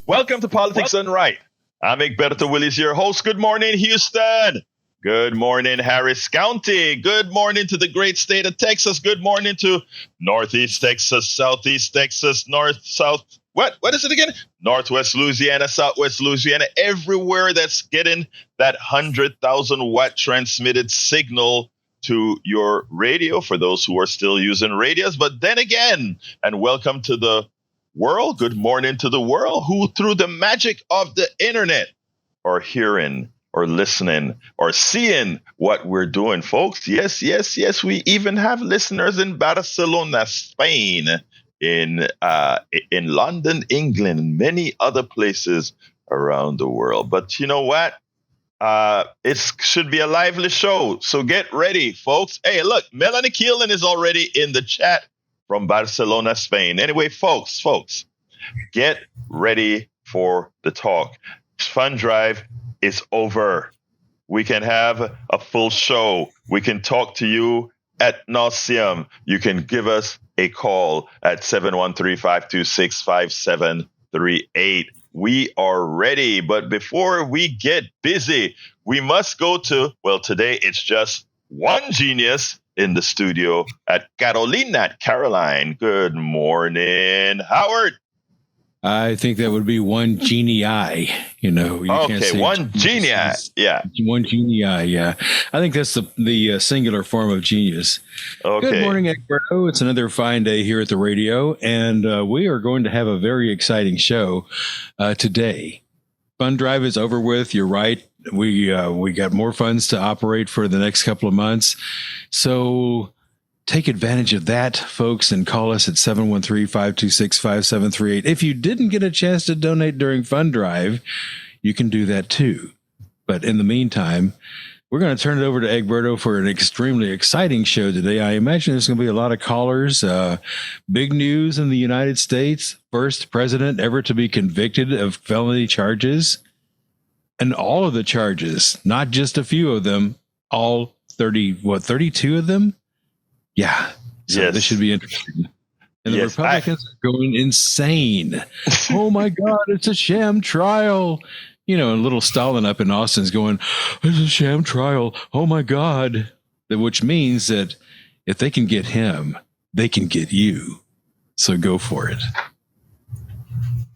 Welcome to Politics Done Right. I'm Egberto, Willies, your host. Good morning, Houston. Good morning, Harris County. Good morning to the great state of Texas. Good morning to Northeast Texas, Southeast Texas, North, South. What is it again? Northwest Louisiana, Southwest Louisiana, everywhere that's getting that 100,000 watt transmitted signal to your radio for those who are still using radios. But then again, and welcome to the world. Good morning to the world who, through the magic of the internet, are hearing or listening or seeing what we're doing, folks. Yes. We even have listeners in Barcelona, Spain, in London, England, and many other places around the world. But you know what? It should be a lively show. So get ready, folks. Hey, look, Melanie Keelan is already in the chat from Barcelona, Spain. Anyway, folks, get ready for the talk. Fund Drive is over. We can have a full show. We can talk to you ad nauseum. You can give us a call at 713-526-5738. We are ready. But before we get busy, we must go to, well, today it's just one genius in the studio at Caroline. Good morning, Howard. I think that would be one genii. You can't say one genii. Yeah, one genii. Yeah, I think that's the singular form of genius. Okay. Good morning, Egberto. It's another fine day here at the radio, and we are going to have a very exciting show today. Fund Drive is over with. You're right. We got more funds to operate for the next couple of months, so take advantage of that, folks, and call us at 713-526-5738. If you didn't get a chance to donate during Fund Drive, you can do that too. But in the meantime, we're going to turn it over to Egberto for an extremely exciting show today. I imagine there's going to be a lot of callers. Big news in the United States. First president ever to be convicted of felony charges. And all of the charges, not just a few of them, all 32 of them? Yeah. So yes. This should be interesting. And the Republicans are going insane. Oh my God, it's a sham trial. And little Stalin up in Austin's going, it's a sham trial. Oh my God. Which means that if they can get him, they can get you. So go for it.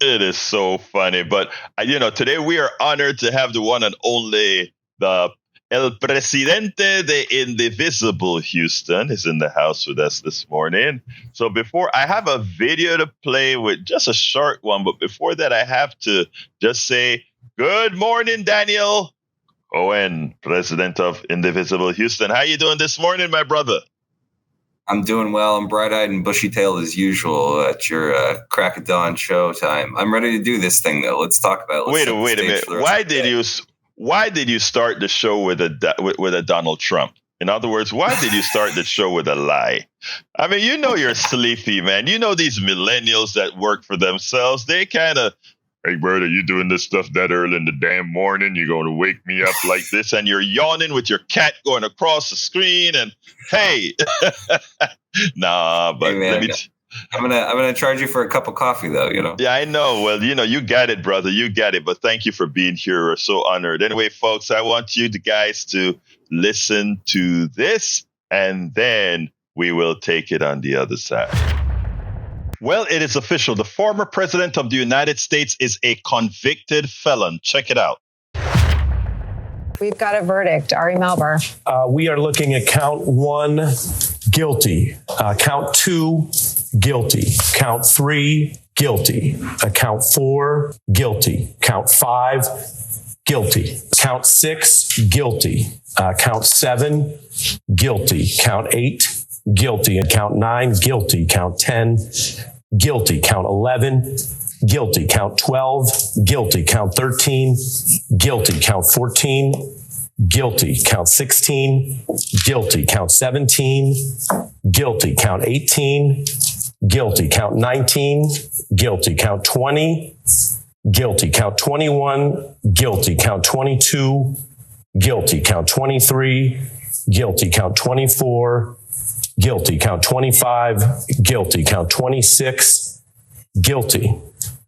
It is so funny. But, today we are honored to have the one and only, the El Presidente de Indivisible Houston is in the house with us this morning. So before I have a video to play with, just a short one, but before that, I have to just say, good morning, Daniel Cohen, President of Indivisible Houston. How you doing this morning, my brother? I'm doing well. I'm bright-eyed and bushy-tailed as usual at your crack of dawn show time. I'm ready to do this thing, though. Let's talk about it. Wait a minute. Why did you start the show with a Donald Trump? In other words, why did you start the show with a lie? I mean, you're sleepy, man. These millennials that work for themselves, they kind of, hey, brother, you doing this stuff that early in the damn morning? You're going to wake me up like this, and you're yawning with your cat going across the screen, and hey. Nah, but hey, I'm gonna charge you for a cup of coffee, though. Yeah, I know. Well, you got it, brother. You got it. But thank you for being here. We're so honored. Anyway, folks, I want you guys to listen to this, and then we will take it on the other side. Well, it is official. The former president of the United States is a convicted felon. Check it out. We've got a verdict. Ari Melber. We are looking at count 1, guilty. Count 2, guilty. Count 3, guilty. Count 4, guilty. Count 5, guilty. Count 6, guilty. Count 7, guilty. Count 8, guilty. And count 9, guilty. Count 10, guilty. Count 11, guilty. Count 12, guilty. Count 13, guilty. Count 14, guilty. Count 16, guilty. Count 17, guilty. Count 18, guilty. Count 19, guilty. Count 20, guilty. Count 21, guilty. Count 22, guilty. Count 23, guilty. Count 24, guilty. Count 25, guilty. Count 26, guilty.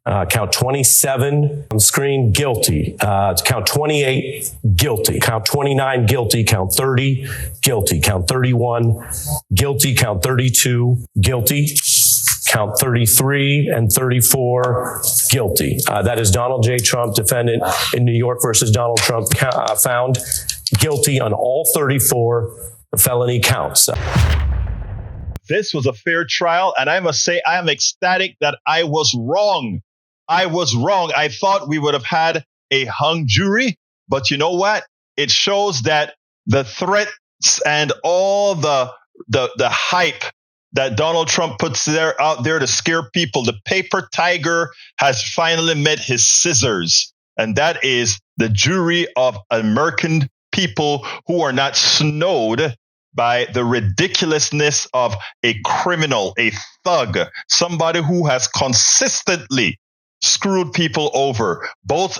Count 27 on screen, guilty. Count 28, guilty. Count 29, guilty. Count 30, guilty. Count 31, guilty. Count 32, guilty. Count 33 and 34, guilty. That is Donald J. Trump, defendant in New York versus Donald Trump, found guilty on all 34 felony counts. This was a fair trial, and I must say I am ecstatic that I was wrong. I was wrong. I thought we would have had a hung jury, but you know what? It shows that the threats and all the hype that Donald Trump puts out there to scare people, the paper tiger has finally met his scissors, and that is the jury of American people who are not snowed by the ridiculousness of a criminal, a thug, somebody who has consistently screwed people over, both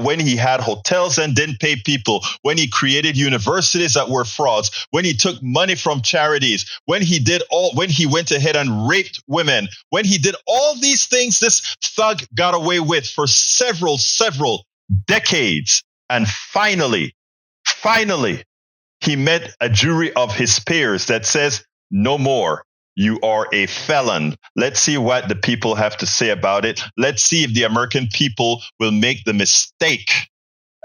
when he had hotels and didn't pay people, when he created universities that were frauds, when he took money from charities, when he went ahead and raped women, when he did all these things this thug got away with for several decades. And finally, he met a jury of his peers that says, no more. You are a felon. Let's see what the people have to say about it. Let's see if the American people will make the mistake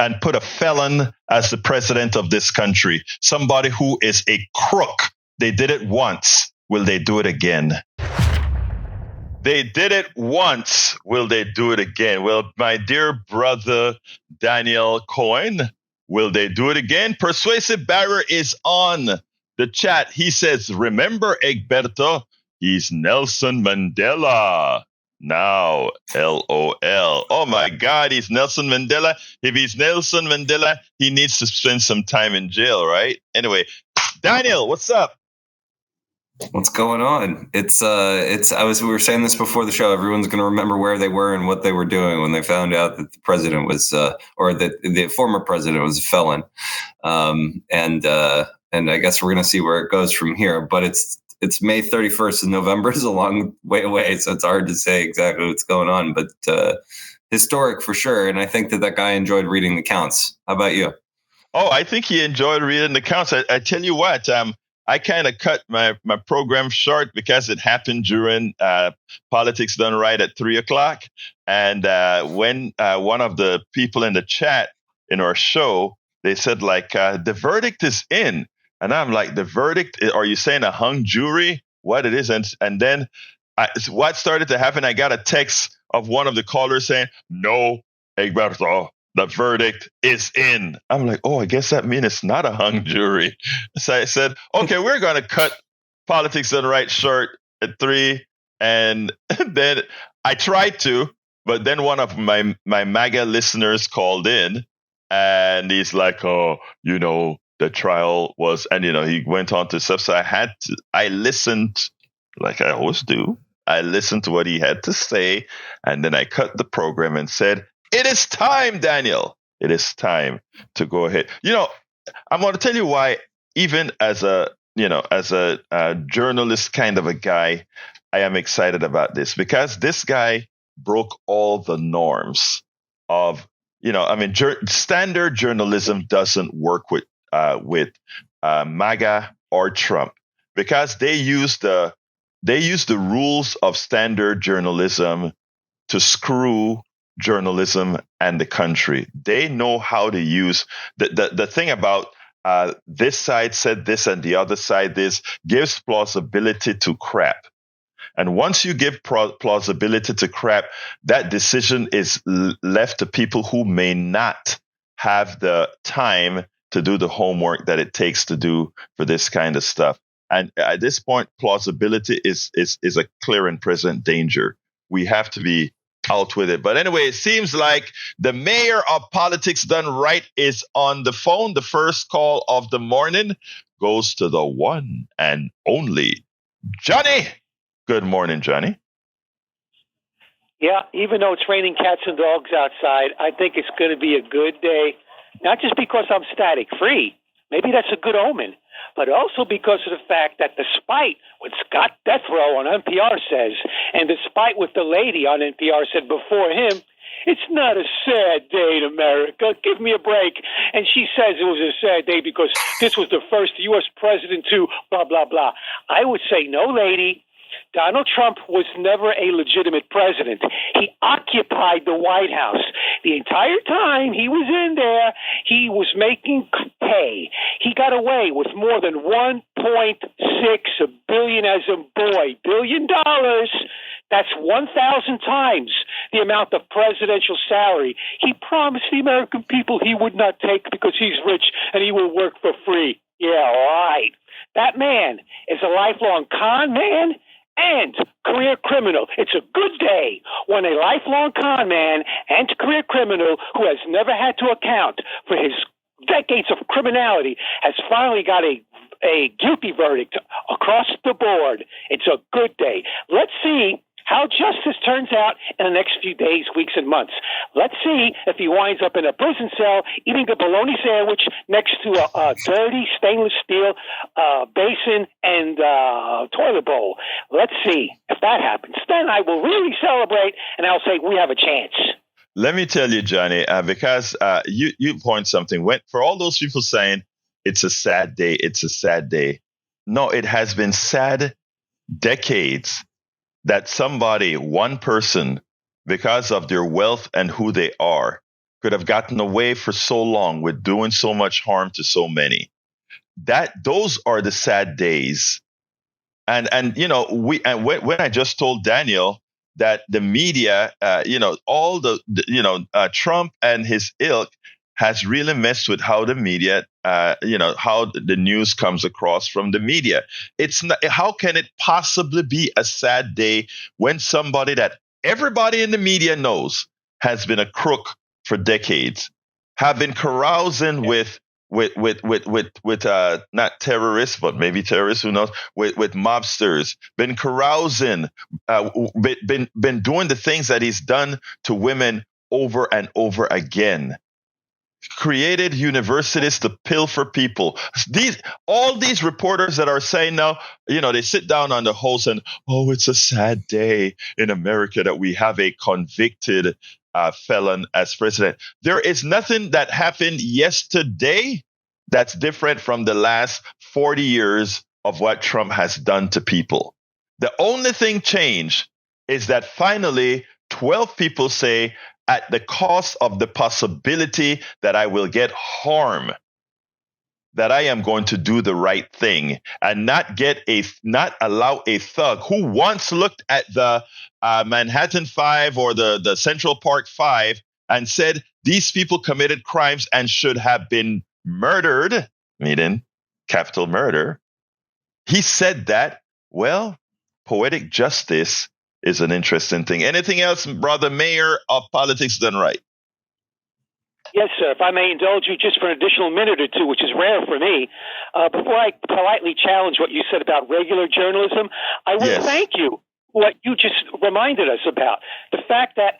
and put a felon as the president of this country. Somebody who is a crook. They did it once. Will they do it again? They did it once. Will they do it again? Well, my dear brother Daniel Cohen, will they do it again? Persuasive Barrier is on the chat. He says, remember Egberto? He's Nelson Mandela. Now, LOL. Oh my God, he's Nelson Mandela. If he's Nelson Mandela, he needs to spend some time in jail, right? Anyway, Daniel, what's up? What's going on? We were saying this before the show. Everyone's going to remember where they were and what they were doing when they found out that the president was, or that the former president was a felon. And I guess we're going to see where it goes from here. But it's May 31st, and November is a long way away, so it's hard to say exactly what's going on. But historic for sure. And I think that guy enjoyed reading the counts. How about you? Oh, I think he enjoyed reading the counts. I tell you what, I kind of cut my program short because it happened during Politics Done Right at 3:00. And when one of the people in the chat in our show, they said the verdict is in. And I'm like, the verdict, are you saying a hung jury? What it is? And then what started to happen, I got a text of one of the callers saying, no, Egberto, the verdict is in. I'm like, oh, I guess that means it's not a hung jury. So I said, okay, we're going to cut Politics Done Right short at 3. And then I tried to, but then one of my MAGA listeners called in and he's like, oh, the trial was, and he went on to stuff. So I listened like I always do. I listened to what he had to say. And then I cut the program and said, it is time, Daniel. It is time to go ahead. I'm going to tell you why, even as a journalist kind of a guy, I am excited about this, because this guy broke all the norms of, standard journalism doesn't work with MAGA or Trump, because they use the rules of standard journalism to screw journalism and the country. They know how to use the thing about this side said this and the other side this gives plausibility to crap. And once you give plausibility to crap, that decision is left to people who may not have the time to do the homework that it takes to do for this kind of stuff. And at this point, plausibility is a clear and present danger. We have to be out with it. But anyway, it seems like the mayor of Politics Done Right is on the phone. The first call of the morning goes to the one and only Johnny. Good morning, Johnny. Yeah, even though it's raining cats and dogs outside, I think it's going to be a good day. Not just because I'm static free. Maybe that's a good omen. but also because of the fact that despite what Scott Death Row on NPR says, and despite what the lady on NPR said before him, it's not a sad day in America. Give me a break. And she says it was a sad day because this was the first U.S. president to blah, blah, blah. I would say, no, lady. Donald Trump was never a legitimate president. He occupied the White House. The entire time he was in there, he was making pay. He got away with more than $1.6 billion as a boy. $1 billion. That's 1,000 times the amount of presidential salary he promised the American people he would not take because he's rich and he will work for free. Yeah, right. That man is a lifelong con man and career criminal. It's a good day when a lifelong con man and career criminal who has never had to account for his decades of criminality has finally got a guilty verdict across the board. It's a good day. Let's see how justice turns out in the next few days, weeks, and months. Let's see if he winds up in a prison cell eating a bologna sandwich next to a dirty stainless steel basin and toilet bowl. Let's see if that happens. Then I will really celebrate, and I'll say we have a chance. Let me tell you, Johnny, because you point something. For all those people saying it's a sad day, it's a sad day. No, it has been sad decades that somebody, one person, because of their wealth and who they are, could have gotten away for so long with doing so much harm to so many. Those are the sad days. And when I just told Daniel that the media, all Trump and his ilk has really messed with how the media, how the news comes across from the media. It's not, how can it possibly be a sad day when somebody that everybody in the media knows has been a crook for decades, have been carousing with not terrorists, but maybe terrorists, who knows, with mobsters, been carousing, been doing the things that he's done to women over and over again. Created universities to pilfer people. All these reporters that are saying now, they sit down on the host and, oh, it's a sad day in America that we have a convicted felon as president. There is nothing that happened yesterday that's different from the last 40 years of what Trump has done to people. The only thing changed is that finally 12 people say, at the cost of the possibility that I will get harm, that I am going to do the right thing and not allow a thug who once looked at the Manhattan Five or the Central Park Five and said these people committed crimes and should have been murdered, meaning capital murder. He said that. Well, poetic justice is an interesting thing. Anything else, Brother Mayor of Politics Done Right? Yes, sir. If I may indulge you just for an additional minute or two, which is rare for me, before I politely challenge what you said about regular journalism, I will thank you for what you just reminded us about. The fact that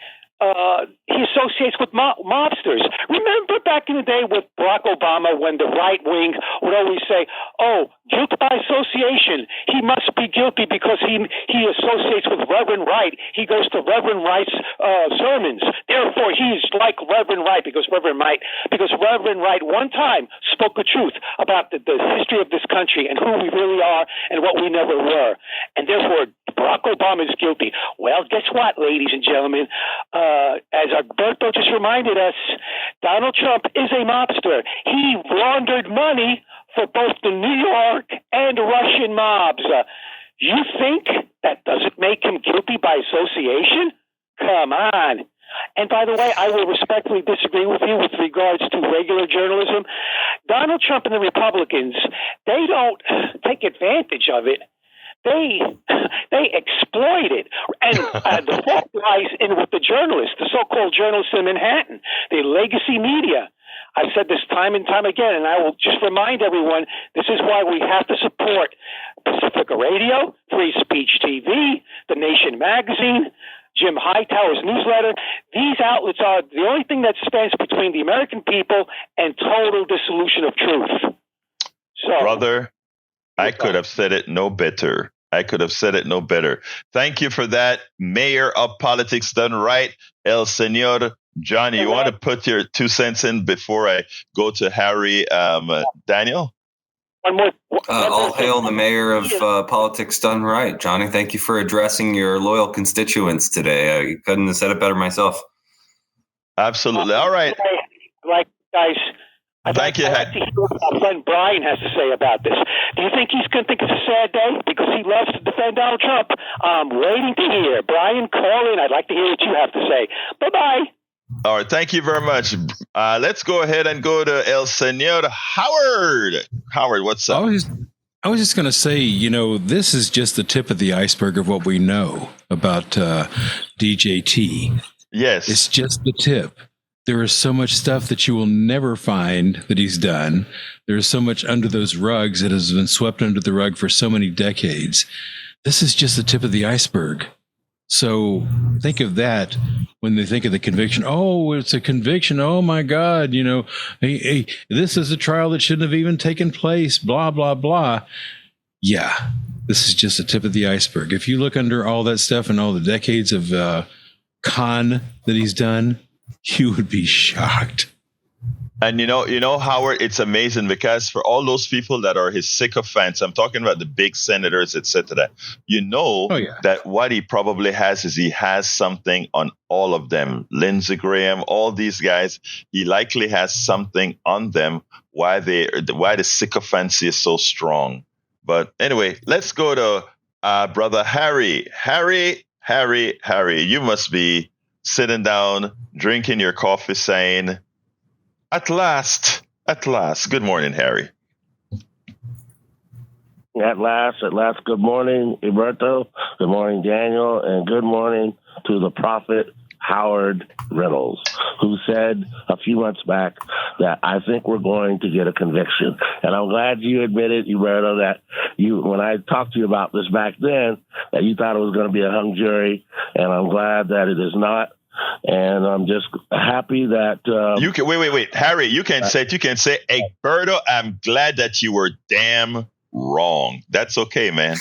he associates with mobsters. Remember back in the day with Barack Obama when the right wing would always say, oh, guilt by association. He must be guilty because he associates with Reverend Wright. He goes to Reverend Wright's sermons. Therefore, he's like Reverend Wright because Reverend Wright one time spoke the truth about the history of this country and who we really are and what we never were. And therefore, Barack Obama is guilty. Well, guess what, ladies and gentlemen? As Egberto just reminded us, Donald Trump is a mobster. He laundered money for both the New York and Russian mobs. You think that doesn't make him guilty by association? Come on. And by the way, I will respectfully disagree with you with regards to regular journalism. Donald Trump and the Republicans, they don't take advantage of it. They exploit it. And the fault lies in with the journalists, the so-called journalists in Manhattan, the legacy media. I've said this time and time again, and I will just remind everyone, this is why we have to support Pacifica Radio, Free Speech TV, The Nation Magazine, Jim Hightower's newsletter. These outlets are the only thing that stands between the American people and total dissolution of truth. So, I could have said it no better. Thank you for that, Mayor of Politics Done Right, El Señor Johnny. You want to put your 2 cents in before I go to Harry, Daniel? All hail the Mayor of Politics Done Right, Johnny. Thank you for addressing your loyal constituents today. I couldn't have said it better myself. Absolutely. All right. Guys. Thank you. I'd like to hear what my friend Brian has to say about this. Do you think he's going to think it's a sad day because he loves to defend Donald Trump? I'm waiting to hear. Brian, call in. I'd like to hear what you have to say. Bye-bye. All right. Thank you very much. Let's go ahead and go to El Señor Howard. Howard, what's up? I was just going to say, this is just the tip of the iceberg of what we know about DJT. Yes. It's just the tip. There is so much stuff that you will never find that he's done. There's so much under those rugs that has been swept under the rug for so many decades. This is just the tip of the iceberg. So think of that when they think of the conviction. Oh, it's a conviction. Oh, my God. Hey, this is a trial that shouldn't have even taken place. Blah, blah, blah. Yeah, this is just the tip of the iceberg. If you look under all that stuff and all the decades of con that he's done, you would be shocked. And Howard, it's amazing because for all those people that are his sycophants, I'm talking about the big senators, etc. That what he probably has is he has something on all of them. Lindsey Graham, all these guys, he likely has something on them. Why the sycophancy is so strong. But anyway, let's go to brother Harry. Harry, you must be sitting down, drinking your coffee, saying, At last. Good morning, Harry. At last. Good morning, Egberto. Good morning, Daniel. And good morning to the prophet Howard Reynolds, who said a few months back that I think we're going to get a conviction. And I'm glad you admitted, Egberto, that when I talked to you about this back then, that you thought it was going to be a hung jury. And I'm glad that it is not. And I'm just happy that you can wait, Harry. You can say it. You can say, Egberto, I'm glad that you were damn wrong. That's okay, man.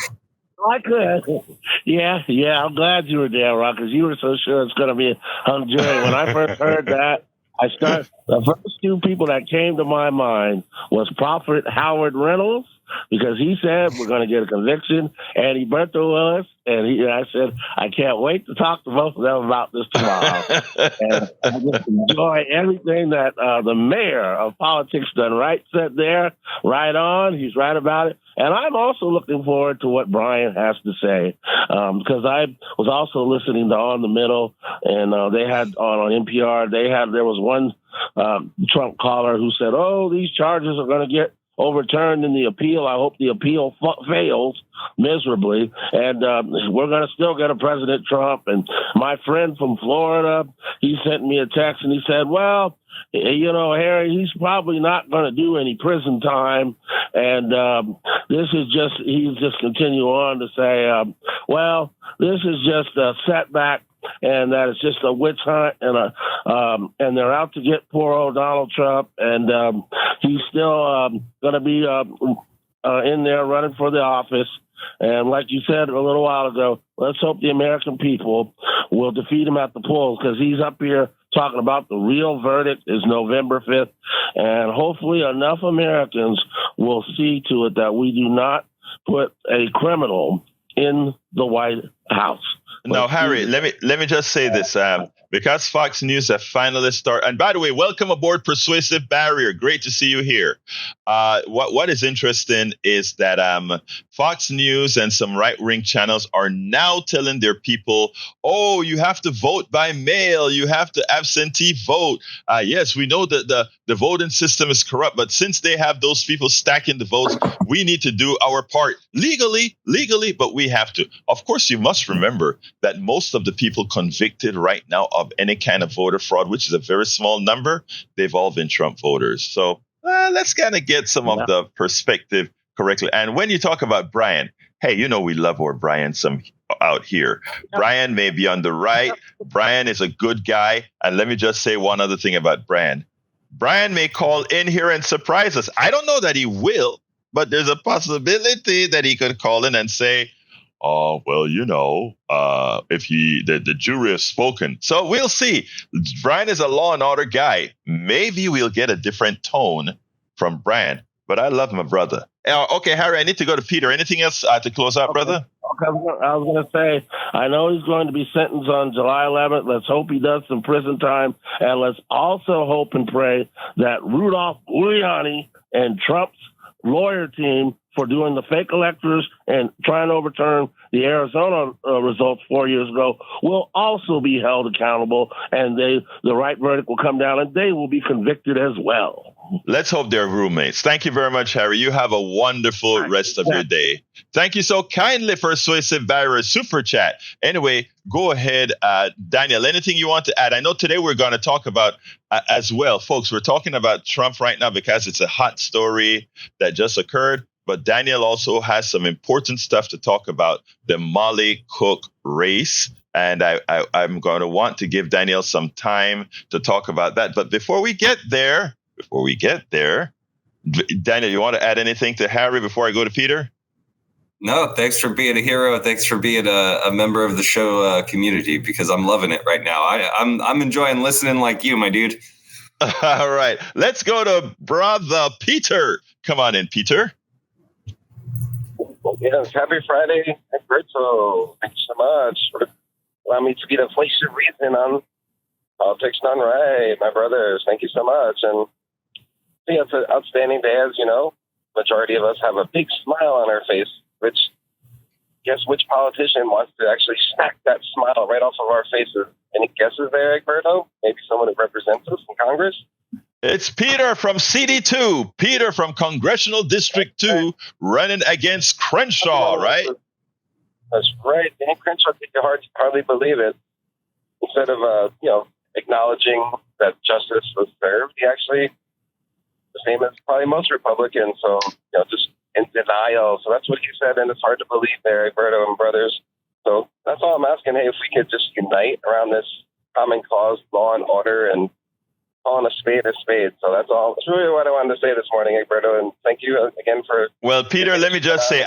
I could. Yeah. I'm glad you were damn wrong because you were so sure it's going to be a hung jury. When I first heard that, the first two people that came to my mind was Prophet Howard Reynolds, because he said we're going to get a conviction, and Egberto was, and I said, I can't wait to talk to both of them about this tomorrow. And I just enjoy everything that the mayor of Politics Done Right said there. Right on. He's right about it. And I'm also looking forward to what Brian has to say, because I was also listening to On the Middle, and they had on NPR, there was one Trump caller who said, these charges are going to get overturned in the appeal. I hope the appeal fails miserably, and we're going to still get a President Trump. And my friend from Florida, he sent me a text and he said, well, Harry, he's probably not going to do any prison time. And he's just continue on to say, well, this is just a setback, and that it's just a witch hunt, and they're out to get poor old Donald Trump, and he's still going to be in there running for the office. And like you said a little while ago, let's hope the American people will defeat him at the polls, because he's up here talking about the real verdict is November 5th. And hopefully enough Americans will see to it that we do not put a criminal in the White House. Now, Harry, let me just say this, because Fox News have finally started. And by the way, welcome aboard Persuasive Barrier. Great to see you here. What is interesting is that Fox News and some right-wing channels are now telling their people, you have to vote by mail. You have to absentee vote. Yes, we know that the voting system is corrupt, but since they have those people stacking the votes, we need to do our part legally, but we have to. Of course, you must remember that most of the people convicted right now of any kind of voter fraud, which is a very small number, they've all been Trump voters. So let's kind of get some of the perspective correctly. And when you talk about Brian, hey, we love our Brian some out here. Brian may be on the right. Brian is a good guy. And let me just say one other thing about Brian. Brian may call in here and surprise us. I don't know that he will, but there's a possibility that he could call in and say, "Oh, well, if the jury has spoken." So we'll see. Brian is a law and order guy. Maybe we'll get a different tone from Brian, but I love my brother. Okay, Harry, I need to go to Peter. Anything else to close out, brother? Okay, I was going to say, I know he's going to be sentenced on July 11th. Let's hope he does some prison time. And let's also hope and pray that Rudolph Giuliani and Trump's lawyer team for doing the fake electors and trying to overturn the Arizona results 4 years ago will also be held accountable, and the right verdict will come down, and they will be convicted as well. Let's hope they're roommates. Thank you very much, Harry. You have a wonderful rest of your day. Thank you so kindly for Persuasive Barrier Super Chat. Anyway, go ahead, Daniel. Anything you want to add? I know today we're going to talk about as well, folks. We're talking about Trump right now because it's a hot story that just occurred. But Daniel also has some important stuff to talk about, the Molly Cook race. And I'm going to want to give Daniel some time to talk about that. But before we get there, Daniel, you want to add anything to Harry before I go to Peter? No, thanks for being a hero. Thanks for being a member of the show community, because I'm loving it right now. I'm enjoying listening like you, my dude. All right. Let's go to brother Peter. Come on in, Peter. Yes, happy Friday, Egberto. Thank you so much for allowing me to be the voice of reason on Politics Done Right, my brothers. Thank you so much. And yeah, it's an outstanding day, as you know. Majority of us have a big smile on our face, which guess which politician wants to actually smack that smile right off of our faces? Any guesses there, Egberto? Maybe someone who represents us in Congress? It's Peter from CD2, Peter from Congressional District 2, running against Crenshaw, right? That's right. And Crenshaw took it hard to hardly believe it. Instead of, acknowledging that justice was served, he actually, the same as probably most Republicans, so, just in denial. So that's what he said, and it's hard to believe there, Egberto and brothers. So that's all I'm asking. Hey, if we could just unite around this common cause, law and order, and calling a spade a spade. So that's all. That's really what I wanted to say this morning, Egberto, and thank you again for. Well, Peter, let me just say,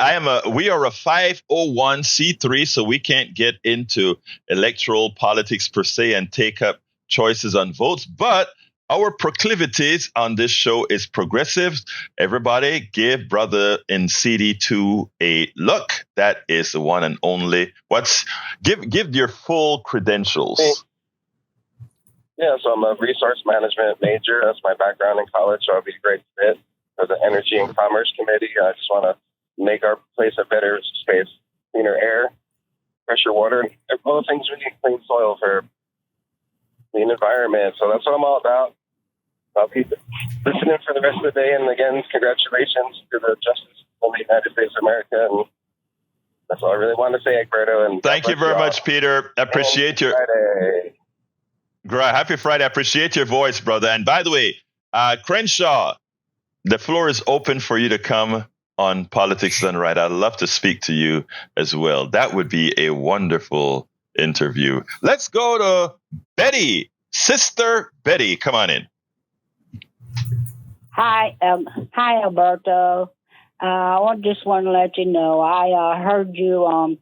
we are a 501c3, so we can't get into electoral politics per se and take up choices on votes, but our proclivities on this show is progressive. Everybody give brother in CD2 a look. That is the one and only. Give your full credentials. Yeah, so I'm a resource management major. That's my background in college, so I'll be a great fit for the Energy and Commerce Committee. I just want to make our place a better space, cleaner air, fresher water, and all the things we need, clean soil for clean environment. So that's what I'm all about. I'll keep listening for the rest of the day. And again, congratulations to the Justice of the United States of America. And that's all I really wanted to say, Egberto. And thank you very much, Peter. Appreciate your Friday. Great. Happy Friday. I appreciate your voice, brother. And by the way, Crenshaw, the floor is open for you to come on Politics Done Right. I'd love to speak to you as well. That would be a wonderful interview. Let's go to Betty. Sister Betty, come on in. Hi, Egberto. I just want to let you know I heard you on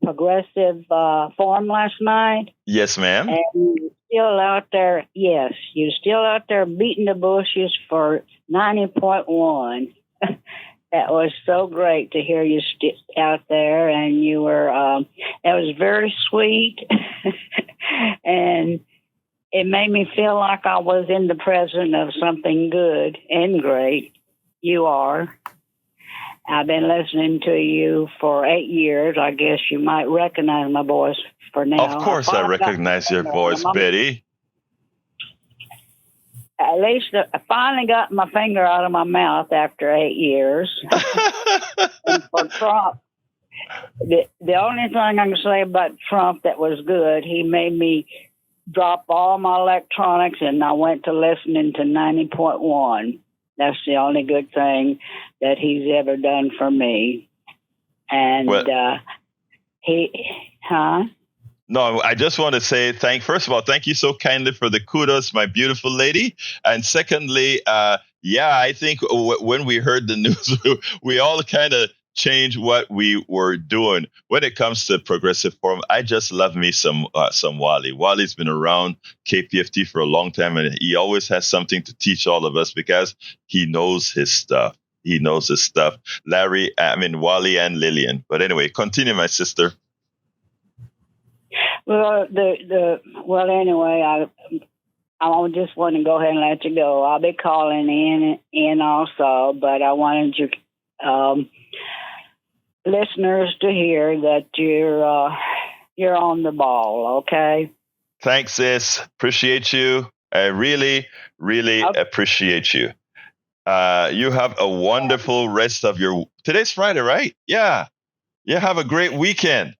Progressive Forum last night. Yes, ma'am. And you're still out there. Yes, you're still out there beating the bushes for 90.1. That was so great to hear you out there, and you were. It was very sweet, and it made me feel like I was in the presence of something good and great. You are. I've been listening to you for 8 years. I guess you might recognize my voice for now. Of course I recognize your voice, Betty. At least I finally got my finger out of my mouth after 8 years. And for Trump, the only thing I can say about Trump that was good, he made me drop all my electronics and I went to listening to 90.1. That's the only good thing that he's ever done for me. And No, I just want to say first of all, thank you so kindly for the kudos, my beautiful lady. And secondly, Yeah, I think when we heard the news, we all kind of changed what we were doing when it comes to Progressive Forum. I just love me some Wally. Wally's been around KPFT for a long time, and he always has something to teach all of us because he knows his stuff. He knows his stuff. Wally and Lillian. But anyway, continue, my sister. Well, anyway, I just want to go ahead and let you go. I'll be calling in also, but I wanted your listeners to hear that you're on the ball. Okay. Thanks, sis. Appreciate you. I really, really appreciate you. You have a wonderful rest of your. Today's Friday, right? Yeah. You have a great weekend.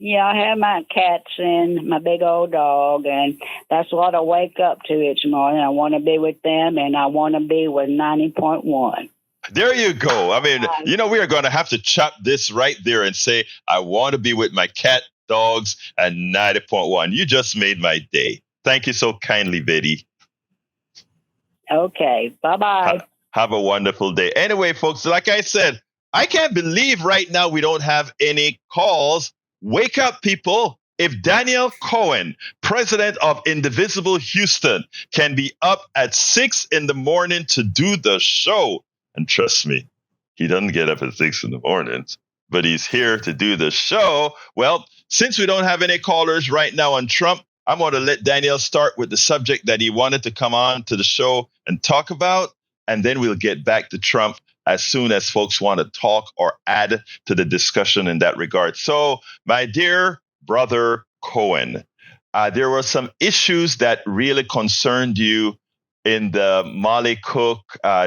Yeah, I have my cats and my big old dog, and that's what I wake up to each morning. I want to be with them, and I want to be with 90.1. There you go. I mean, we are going to have to chop this right there and say, I want to be with my cat, dogs, and 90.1. You just made my day. Thank you so kindly, Betty. Okay. Bye-bye. Have a wonderful day. Anyway, folks, like I said, I can't believe right now we don't have any calls. Wake up, people. If Daniel Cohen, president of Indivisible Houston, can be up at 6 in the morning to do the show, and trust me, he doesn't get up at 6 in the mornings, but he's here to do the show. Well, since we don't have any callers right now on Trump, I'm going to let Daniel start with the subject that he wanted to come on to the show and talk about, and then we'll get back to Trump as soon as folks want to talk or add to the discussion in that regard. So, my dear brother Cohen, there were some issues that really concerned you in the Molly Cook,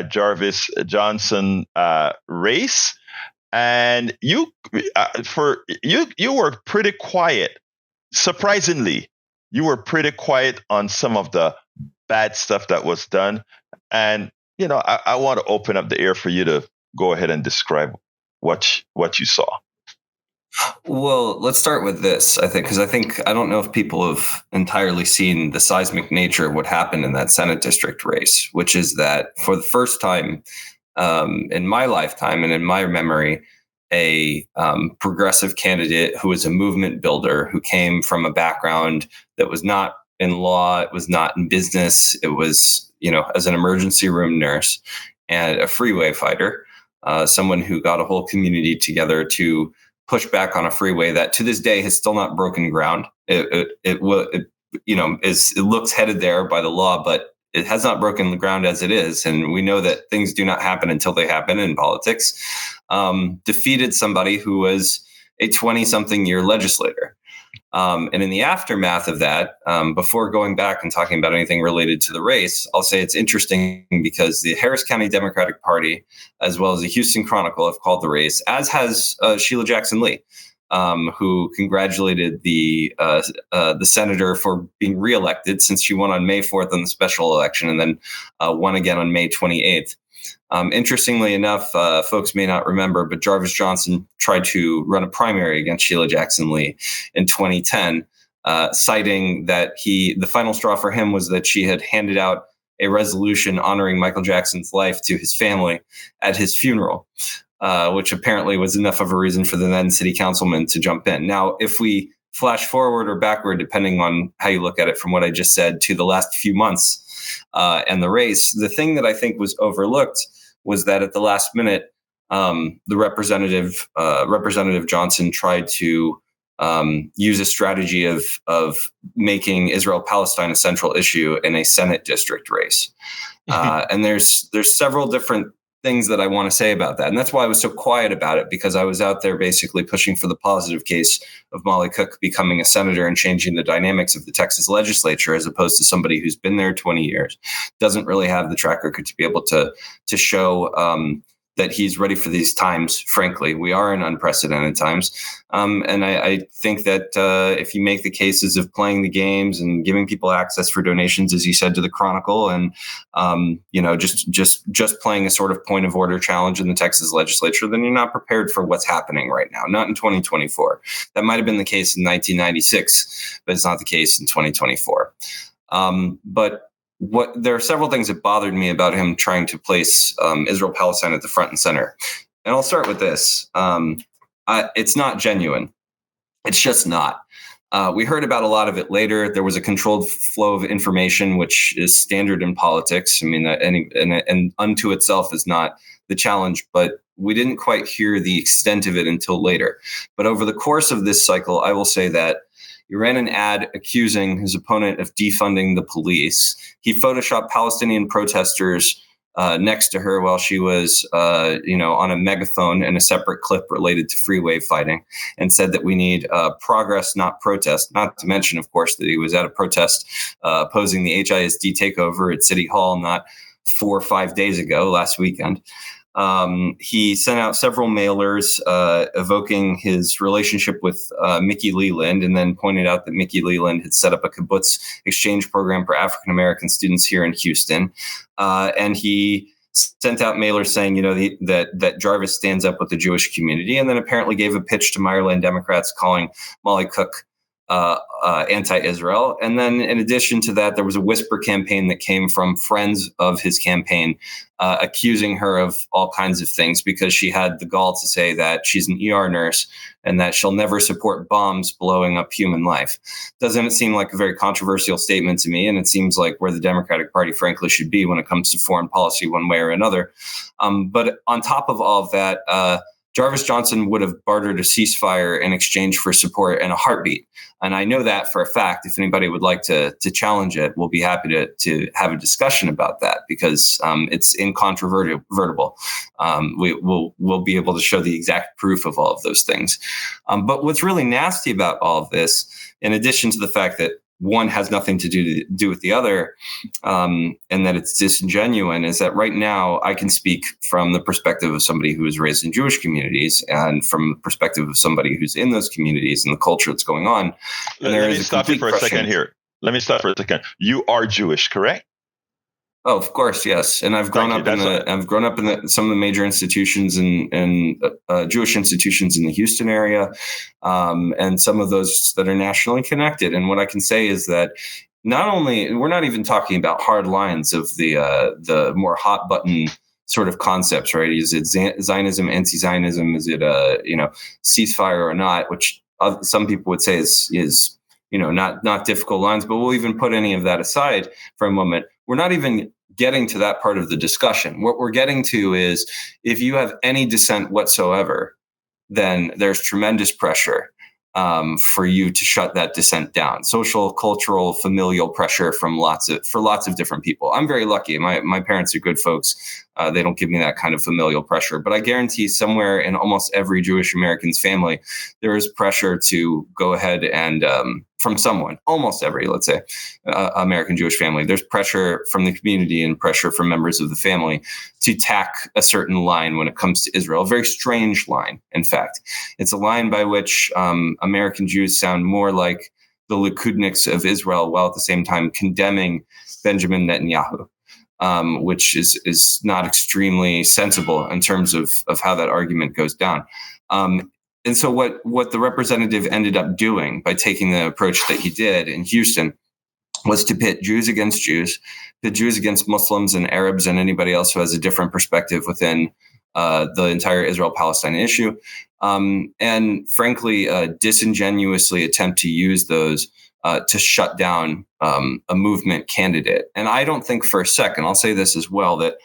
Jarvis Johnson race, and you were pretty quiet. Surprisingly, you were pretty quiet on some of the bad stuff that was done, and I want to open up the air for you to go ahead and describe what you saw. Well, let's start with this, I think, because I don't know if people have entirely seen the seismic nature of what happened in that Senate district race, which is that for the first time in my lifetime and in my memory, a progressive candidate who was a movement builder, who came from a background that was not in law, it was not in business, it was, as an emergency room nurse and a freeway fighter, someone who got a whole community together to push back on a freeway that to this day has still not broken ground. It looks headed there by the law, but it has not broken the ground as it is. And we know that things do not happen until they happen in politics. Defeated somebody who was a 20-something year legislator. And in the aftermath of that, before going back and talking about anything related to the race, I'll say it's interesting because the Harris County Democratic Party, as well as the Houston Chronicle, have called the race, as has Sheila Jackson Lee, who congratulated the senator for being reelected since she won on May 4th in the special election and then won again on May 28th. Interestingly enough, folks may not remember, but Jarvis Johnson tried to run a primary against Sheila Jackson Lee in 2010, citing that the final straw for him was that she had handed out a resolution honoring Michael Jackson's life to his family at his funeral, which apparently was enough of a reason for the then city councilman to jump in. Now, if we flash forward or backward, depending on how you look at it from what I just said, to the last few months and the race, the thing that I think was overlooked was that at the last minute, the Representative Johnson tried to use a strategy of making Israel-Palestine a central issue in a Senate district race. And there's several different things that I want to say about that. And that's why I was so quiet about it, because I was out there basically pushing for the positive case of Molly Cook becoming a senator and changing the dynamics of the Texas legislature, as opposed to somebody who's been there 20 years, doesn't really have the track record to be able to show that he's ready for these times. Frankly, we are in unprecedented times. And I think that if you make the cases of playing the games and giving people access for donations, as you said, to the Chronicle, and just playing a sort of point of order challenge in the Texas legislature, then you're not prepared for what's happening right now. Not in 2024. That might have been the case in 1996, but it's not the case in 2024. But there are several things that bothered me about him trying to place Israel-Palestine at the front and center. And I'll start with this. It's not genuine. It's just not. We heard about a lot of it later. There was a controlled flow of information, which is standard in politics. I mean, and unto itself is not the challenge, but we didn't quite hear the extent of it until later. But over the course of this cycle, I will say that he ran an ad accusing his opponent of defunding the police. He photoshopped Palestinian protesters next to her while she was, on a megaphone in a separate clip related to freeway fighting, and said that we need progress, not protest. Not to mention, of course, that he was at a protest opposing the HISD takeover at City Hall not 4 or 5 days ago, last weekend. He sent out several mailers evoking his relationship with Mickey Leland, and then pointed out that Mickey Leland had set up a kibbutz exchange program for African-American students here in Houston. And he sent out mailers saying, that Jarvis stands up with the Jewish community, and then apparently gave a pitch to Meyerland Democrats calling Molly Cook anti-Israel. And then in addition to that, there was a whisper campaign that came from friends of his campaign accusing her of all kinds of things because she had the gall to say that she's an ER nurse and that she'll never support bombs blowing up human life. Doesn't it seem like a very controversial statement to me? And it seems like where the Democratic Party, frankly, should be when it comes to foreign policy one way or another. But on top of all of that, Jarvis Johnson would have bartered a ceasefire in exchange for support in a heartbeat. And I know that for a fact. If anybody would like to challenge it, we'll be happy to have a discussion about that because it's incontrovertible. We'll be able to show the exact proof of all of those things. But what's really nasty about all of this, in addition to the fact that one has nothing to do with the other, and that it's disingenuous, is that right now I can speak from the perspective of somebody who was raised in Jewish communities and from the perspective of somebody who's in those communities and the culture that's going on. Let me stop you for a second here. You are Jewish, correct? Oh, of course, yes. And I've grown up in some of the major institutions and Jewish institutions in the Houston area, and some of those that are nationally connected. And what I can say is that we're not even talking about hard lines of the more hot button sort of concepts, right? Is it Zionism, anti-Zionism? Is it ceasefire or not? Which some people would say is not difficult lines, but we'll even put any of that aside for a moment. We're not even getting to that part of the discussion. What we're getting to is if you have any dissent whatsoever, then there's tremendous pressure for you to shut that dissent down. Social, cultural, familial pressure for lots of different people. I'm very lucky. My parents are good folks. They don't give me that kind of familial pressure, but I guarantee somewhere in almost every Jewish American's family, there is pressure to go ahead and from someone, almost every, let's say, American Jewish family, there's pressure from the community and pressure from members of the family to tack a certain line when it comes to Israel. A very strange line, in fact. It's a line by which American Jews sound more like the Likudniks of Israel, while at the same time condemning Benjamin Netanyahu. Which is not extremely sensible in terms of how that argument goes down. And so what the representative ended up doing by taking the approach that he did in Houston was to pit Jews against Jews, pit Jews against Muslims and Arabs and anybody else who has a different perspective within the entire Israel-Palestine issue, and frankly, disingenuously attempt to use those to shut down a movement candidate. And I don't think for a second, I'll say this as well, that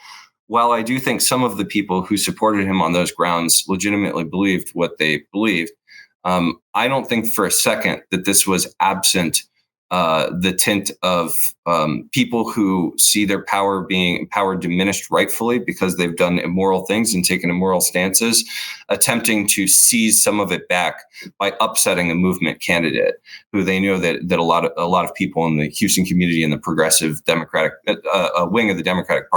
while I do think some of the people who supported him on those grounds legitimately believed what they believed, I don't think for a second that this was absent the tint of people who see their power diminished rightfully because they've done immoral things and taken immoral stances, attempting to seize some of it back by upsetting a movement candidate who they know that a lot of people in the Houston community and the progressive Democratic wing of the Democratic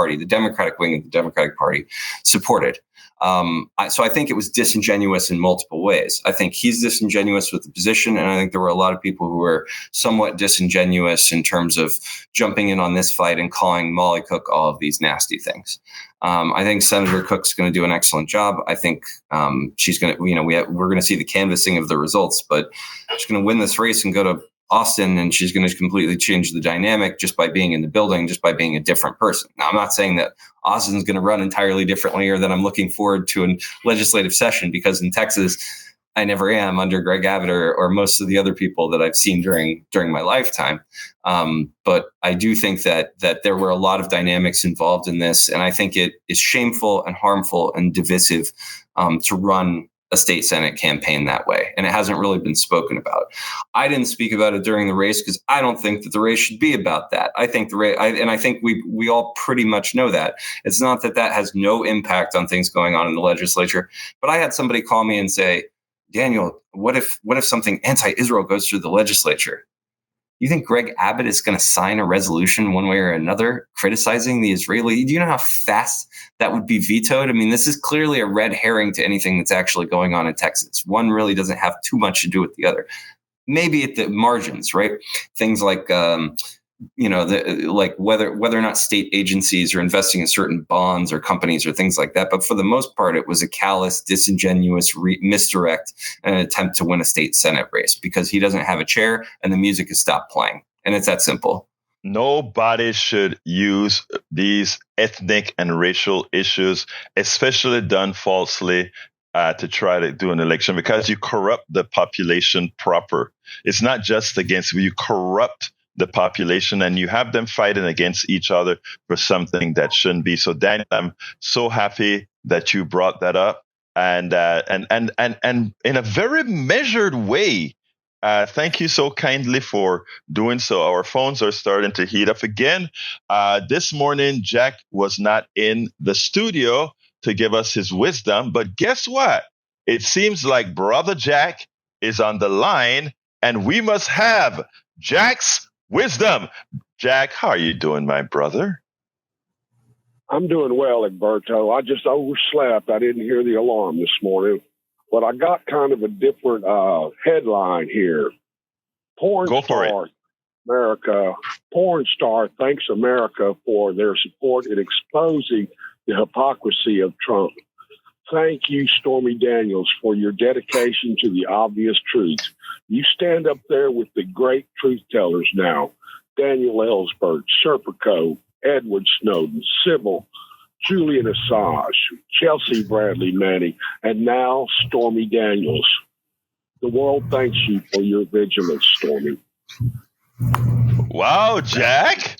Party, supported. So I think it was disingenuous in multiple ways. I think he's disingenuous with the position, and I think there were a lot of people who were somewhat disingenuous in terms of jumping in on this fight and calling Molly Cook all of these nasty things. I think Senator Cook's going to do an excellent job. I think she's going to, we're going to see the canvassing of the results, but she's going to win this race and go to Austin, and she's going to completely change the dynamic just by being in the building, just by being a different person. Now, I'm not saying that Austin's going to run entirely differently or that I'm looking forward to a legislative session, because in Texas, I never am under Greg Abbott or most of the other people that I've seen during my lifetime. But I do think that there were a lot of dynamics involved in this, and I think it is shameful and harmful and divisive to run a state Senate campaign that way. And it hasn't really been spoken about. I didn't speak about it during the race because I don't think that the race should be about that. I think the race, and I think we all pretty much know that. It's not that has no impact on things going on in the legislature. But I had somebody call me and say, Daniel, what if something anti-Israel goes through the legislature? You think Greg Abbott is going to sign a resolution one way or another criticizing the Israeli? Do you know how fast that would be vetoed? I mean, this is clearly a red herring to anything that's actually going on in Texas. One really doesn't have too much to do with the other. Maybe at the margins, right? Things like, like whether or not state agencies are investing in certain bonds or companies or things like that. But for the most part, it was a callous, disingenuous misdirect and an attempt to win a state Senate race because he doesn't have a chair and the music has stopped playing. And it's that simple. Nobody should use these ethnic and racial issues, especially done falsely, to try to do an election, because you corrupt the population proper. It's not just against you corrupt the population, and you have them fighting against each other for something that shouldn't be. So, Daniel, I'm so happy that you brought that up, and in a very measured way. Thank you so kindly for doing so. Our phones are starting to heat up again. This morning, Jack was not in the studio to give us his wisdom, but guess what? It seems like Brother Jack is on the line, and we must have Jack's wisdom. Jack, how are you doing, my brother? I'm doing well, Egberto. I just overslept. I didn't hear the alarm this morning, but I got kind of a different headline here. Porn star thanks America for their support in exposing the hypocrisy of Trump. Thank you, Stormy Daniels, for your dedication to the obvious truth. You stand up there with the great truth tellers now. Daniel Ellsberg, Serpico, Edward Snowden, Sybil, Julian Assange, Chelsea Bradley Manning, and now Stormy Daniels. The world thanks you for your vigilance, Stormy. Wow, Jack.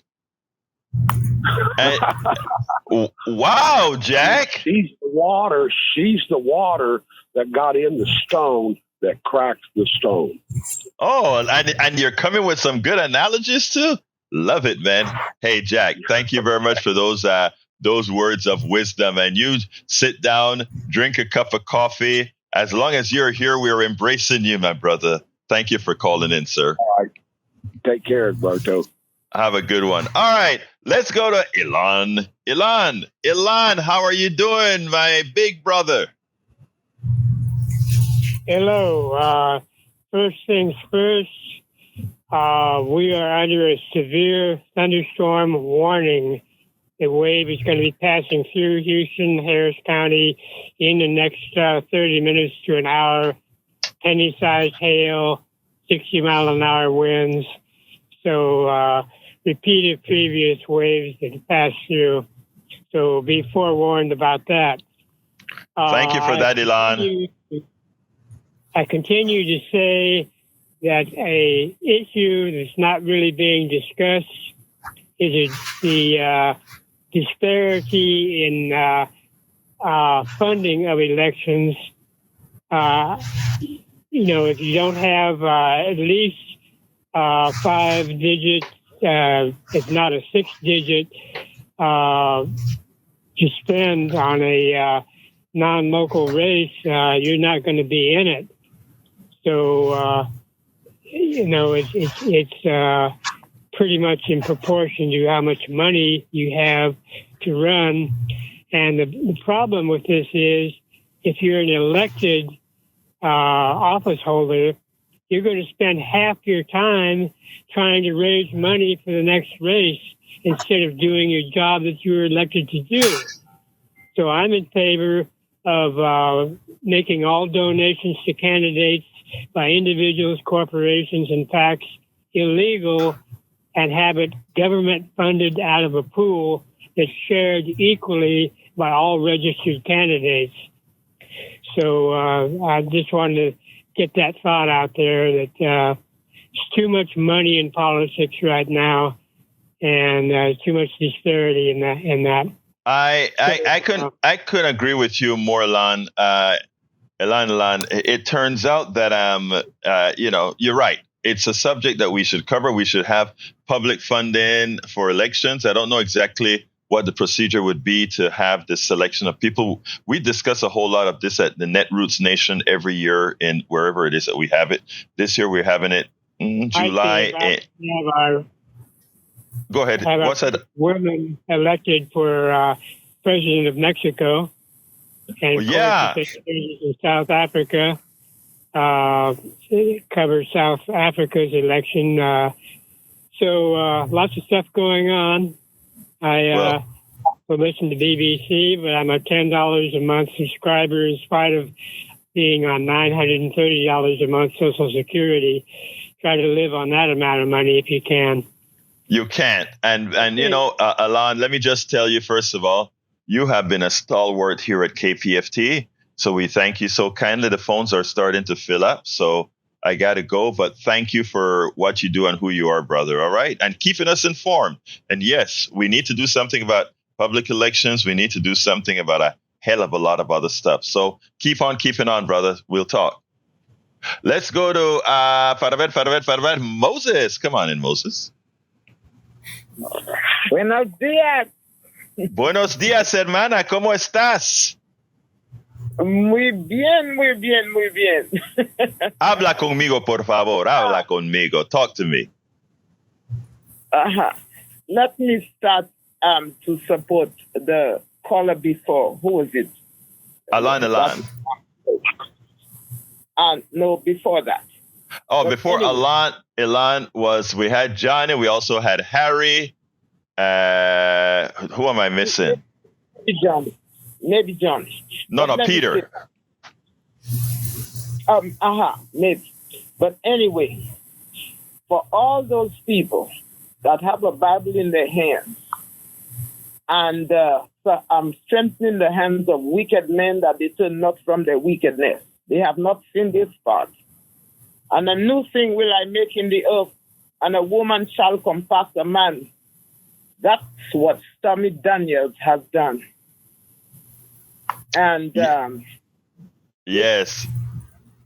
Wow, Jack. She's the water that got in the stone that cracked the stone. Oh, and you're coming with some good analogies too. Love it, man. Hey, Jack, thank you very much for those words of wisdom. And you sit down, drink a cup of coffee. As long as you're here, we're embracing you, my brother. Thank you for calling in, sir. All right. Take care, Egberto. Have a good one. All right, let's go to Ilan. Ilan, how are you doing, my big brother? Hello. First things first, we are under a severe thunderstorm warning. The wave is going to be passing through Houston, Harris County in the next 30 minutes to an hour. Penny-sized hail, 60-mile-an-hour winds. So repeated previous waves that pass through. So be forewarned about that. Thank you for that, Ilan. I continue to say that a issue that's not really being discussed is the disparity in funding of elections. If you don't have at least 5 digits, if not a 6-digit, to spend on a non-local race, you're not going to be in it. So, it's pretty much in proportion to how much money you have to run. And the problem with this is if you're an elected office holder, you're going to spend half your time trying to raise money for the next race instead of doing your job that you were elected to do. So I'm in favor of making all donations to candidates by individuals, corporations, and PACs illegal and have it government funded out of a pool that's shared equally by all registered candidates. So I just wanted to get that thought out there that it's too much money in politics right now, and too much disparity in that. I couldn't agree with you more, Elan. Elan, it turns out that you're right. It's a subject that we should cover. We should have public funding for elections. I don't know exactly what the procedure would be to have this selection of people. We discuss a whole lot of this at the Netroots Nation every year in wherever it is that we have it. This year we're having it in July. Go ahead. What's that? Women elected for president of Mexico. And in South Africa. It covers South Africa's election. So lots of stuff going on. I listen to BBC, but I'm a $10 a month subscriber in spite of being on $930 a month Social Security. Try to live on that amount of money if you can. You can't. And Elan, let me just tell you, first of all, you have been a stalwart here at KPFT. So we thank you so kindly. The phones are starting to fill up. So I got to go. But thank you for what you do and who you are, brother. All right. And keeping us informed. And yes, we need to do something about public elections. We need to do something about a hell of a lot of other stuff. So keep on keeping on, brother. We'll talk. Let's go to Moses. Come on in, Moses. Buenos días. Buenos días, hermana. ¿Cómo estás? Muy bien, muy bien, muy bien. Habla conmigo, por favor. Habla conmigo. Talk to me. Let me start to support the caller before. Who was it? Elan. No, before that. Oh, but before anyway. Elan was, we had Johnny. We also had Harry. Who am I missing? Maybe John. No, Peter. Maybe. But anyway, for all those people that have a Bible in their hands and strengthening the hands of wicked men that they turn not from their wickedness. They have not seen this part. And a new thing will I make in the earth, and a woman shall compass a man. That's what Stormy Daniels has done. And yes,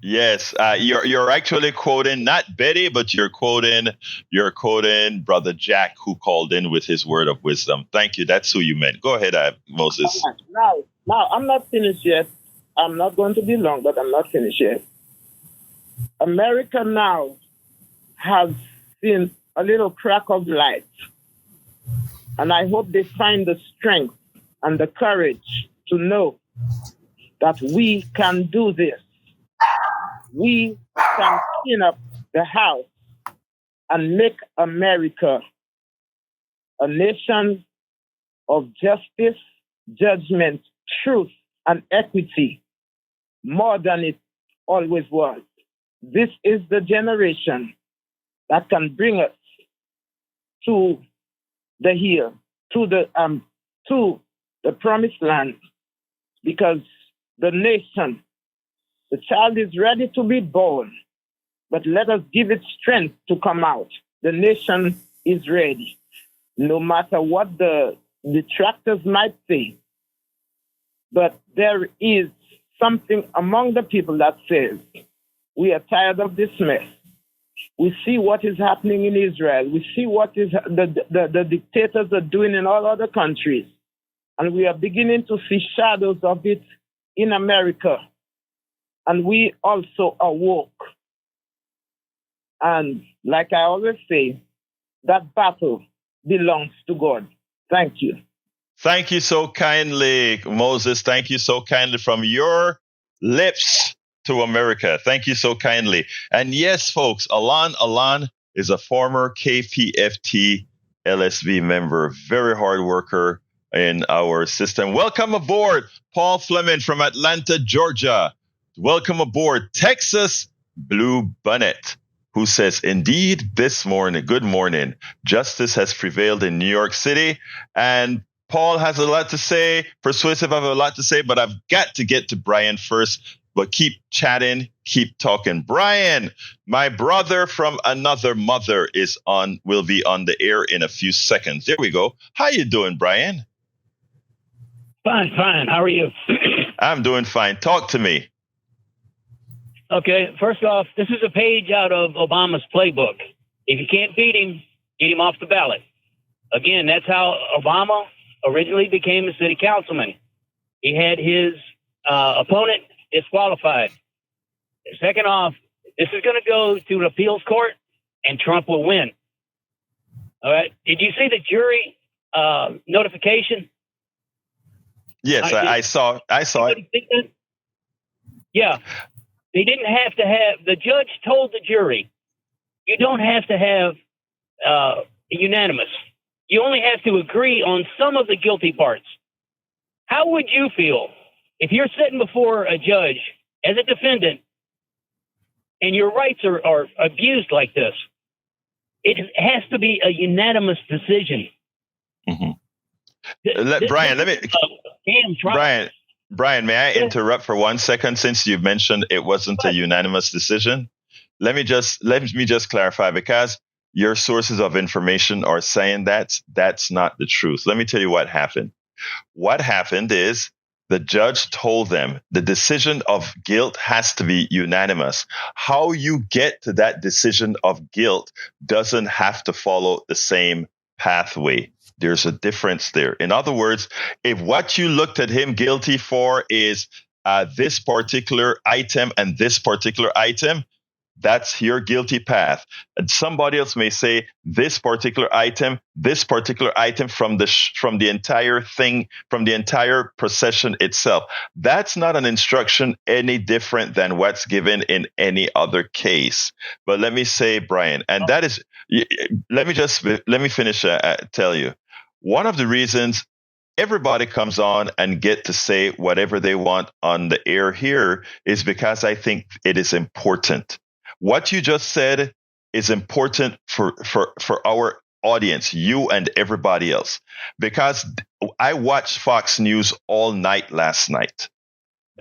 you're actually quoting not Betty, but you're quoting Brother Jack, who called in with his word of wisdom. Thank you. That's who you meant. Go ahead, Moses. Now I'm not finished yet. I'm not going to be long, but I'm not finished yet. America now has seen a little crack of light, and I hope they find the strength and the courage to know that we can do this. We can clean up the house and make America a nation of justice, judgment, truth, and equity more than it always was. This is the generation that can bring us to the hill, to the promised land, because the nation, the child is ready to be born, but let us give it strength to come out. The nation is ready, no matter what the detractors might say. But there is something among the people that says, we are tired of this mess. We see what is happening in Israel. We see what is the dictators are doing in all other countries. And we are beginning to see shadows of it in America. And we also awoke. And like I always say, that battle belongs to God. Thank you. Thank you so kindly, Moses. Thank you so kindly from your lips to America. Thank you so kindly. And yes, folks, Elan is a former KPFT LSB member, very hard worker in our system. Welcome aboard, Paul Fleming from Atlanta, Georgia. Welcome aboard, Texas Blue Bonnet, who says, indeed, this morning, good morning, justice has prevailed in New York City. And Paul has a lot to say. Persuasive have a lot to say, but I've got to get to Brian first. But keep chatting, keep talking. Brian, my brother from another mother will be on the air in a few seconds. There we go. How you doing, Brian? Fine. How are you? I'm doing fine. Talk to me. Okay. First off, this is a page out of Obama's playbook. If you can't beat him, get him off the ballot. Again, that's how Obama originally became a city councilman. He had his opponent disqualified. Second off, this is going to go to an appeals court, and Trump will win. All right. Did you see the jury notification? Yes, I saw it. Yeah. They didn't have to have, the judge told the jury, you don't have to have unanimous. You only have to agree on some of the guilty parts. How would you feel if you're sitting before a judge as a defendant and your rights are abused like this? It has to be a unanimous decision. Mm-hmm. Brian, may I interrupt for 1 second since you mentioned it wasn't a unanimous decision? Let me just clarify, because your sources of information are saying that's not the truth. Let me tell you what happened. What happened is the judge told them the decision of guilt has to be unanimous. How you get to that decision of guilt doesn't have to follow the same pathway. There's a difference there. In other words, if what you looked at him guilty for is this particular item and this particular item, that's your guilty path. And somebody else may say this particular item from the entire thing, from the entire procession itself. That's not an instruction any different than what's given in any other case. But let me say, Brian, and that is, let me finish. Tell you, one of the reasons everybody comes on and get to say whatever they want on the air here is because I think it is important. What you just said is important for our audience, you and everybody else, because I watched Fox News all night last night,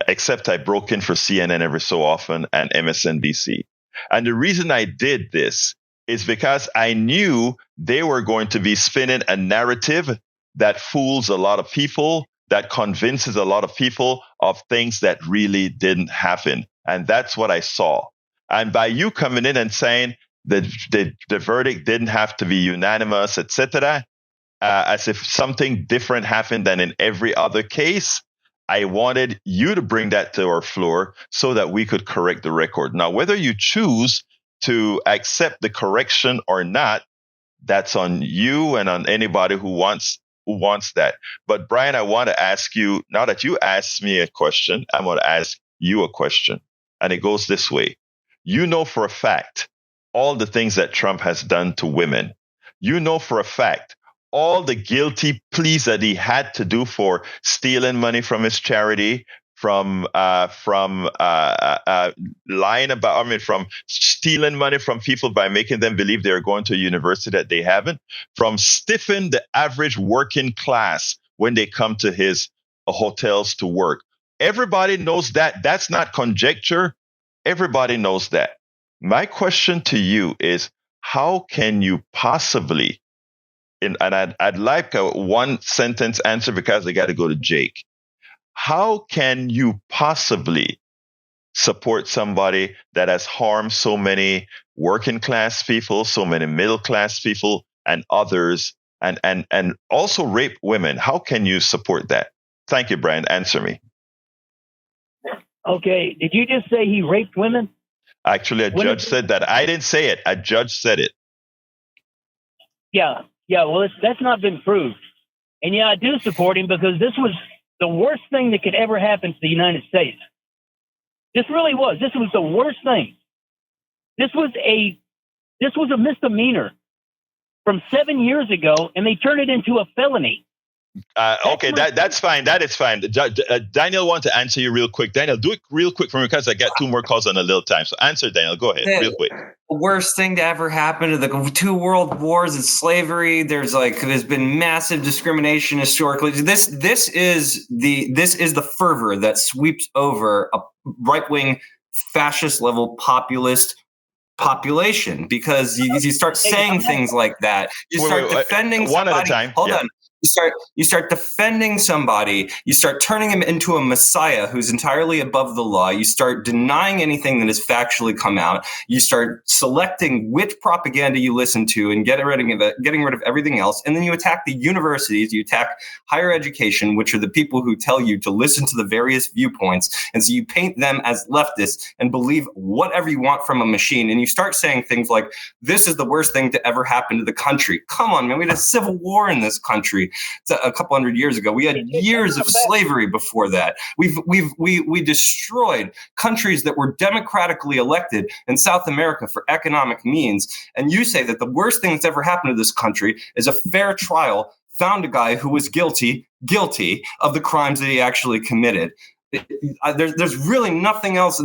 except I broke in for CNN every so often and MSNBC. And the reason I did this is because I knew they were going to be spinning a narrative that fools a lot of people, that convinces a lot of people of things that really didn't happen. And that's what I saw. And by you coming in and saying that the verdict didn't have to be unanimous, etc., as if something different happened than in every other case, I wanted you to bring that to our floor so that we could correct the record. Now, whether you choose to accept the correction or not, that's on you and on anybody who wants that. But Brian, I want to ask you, now that you asked me a question, I'm going to ask you a question. And it goes this way. You know for a fact all the things that Trump has done to women. You know for a fact all the guilty pleas that he had to do for stealing money from his charity, from lying about, from stealing money from people by making them believe they're going to a university that they haven't, from stiffing the average working class when they come to his hotels to work. Everybody knows that. That's not conjecture. Everybody knows that. My question to you is, how can you possibly, and I'd like a one sentence answer because I got to go to Jake. How can you possibly support somebody that has harmed so many working class people, so many middle class people and others, and also rape women? How can you support that? Thank you, Brian. Answer me. Okay. Did you just say he raped women? Actually, a judge said that. I didn't say it. A judge said it. Yeah. Well, that's not been proved. And yeah, I do support him because this was the worst thing that could ever happen to the United States. This really was. This was the worst thing. This was a misdemeanor from 7 years ago, and they turned it into a felony. Okay, that's fine. That is fine. Daniel wants to answer you real quick. Daniel, do it real quick for me because I got 2 more calls on a little time. So answer, Daniel. Go ahead, real quick. The worst thing to ever happen to the 2 world wars is slavery. There's been massive discrimination historically. This is the fervor that sweeps over a right-wing fascist level populist population because you start saying things like that. You start defending somebody. One at a time. Hold on. You start defending somebody. You start turning him into a messiah who's entirely above the law. You start denying anything that has factually come out. You start selecting which propaganda you listen to and getting rid of everything else. And then you attack the universities. You attack higher education, which are the people who tell you to listen to the various viewpoints. And so you paint them as leftists and believe whatever you want from a machine. And you start saying things like, this is the worst thing to ever happen to the country. Come on, man. We had a civil war in this country. A couple hundred years ago. We had years of slavery before that. We destroyed countries that were democratically elected in South America for economic means. And you say that the worst thing that's ever happened to this country is a fair trial found a guy who was guilty of the crimes that he actually committed. There's really nothing else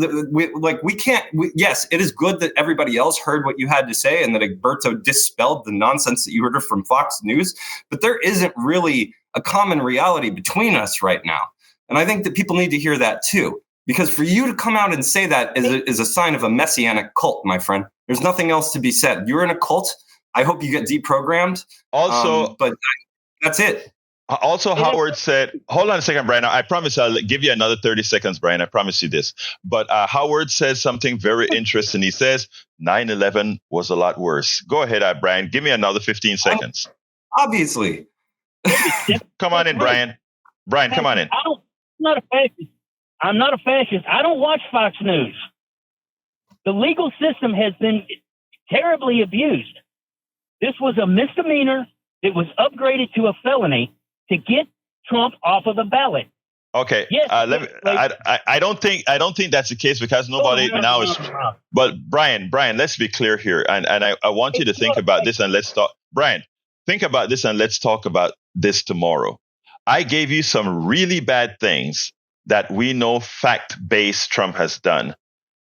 yes, it is good that everybody else heard what you had to say and that Egberto dispelled the nonsense that you heard from Fox News, but there isn't really a common reality between us right now. And I think that people need to hear that too, because for you to come out and say that is a sign of a messianic cult, my friend. There's nothing else to be said. You're in a cult. I hope you get deprogrammed. Also, but that's it. Also, Howard said, hold on a second, Brian. I promise I'll give you another 30 seconds, Brian. I promise you this. But Howard says something very interesting. He says 9/11 was a lot worse. Go ahead, Brian. Give me another 15 seconds. Obviously. Come on in, Brian. Brian, come on in. I'm not a fascist. I'm not a fascist. I don't watch Fox News. The legal system has been terribly abused. This was a misdemeanor. It was upgraded to a felony to get Trump off of the ballot. Okay. Yes, I don't think that's the case because nobody now is. But Brian, let's be clear here, and I want you to think about this, and let's talk. Brian, think about this, and let's talk about this tomorrow. I gave you some really bad things that we know fact-based Trump has done.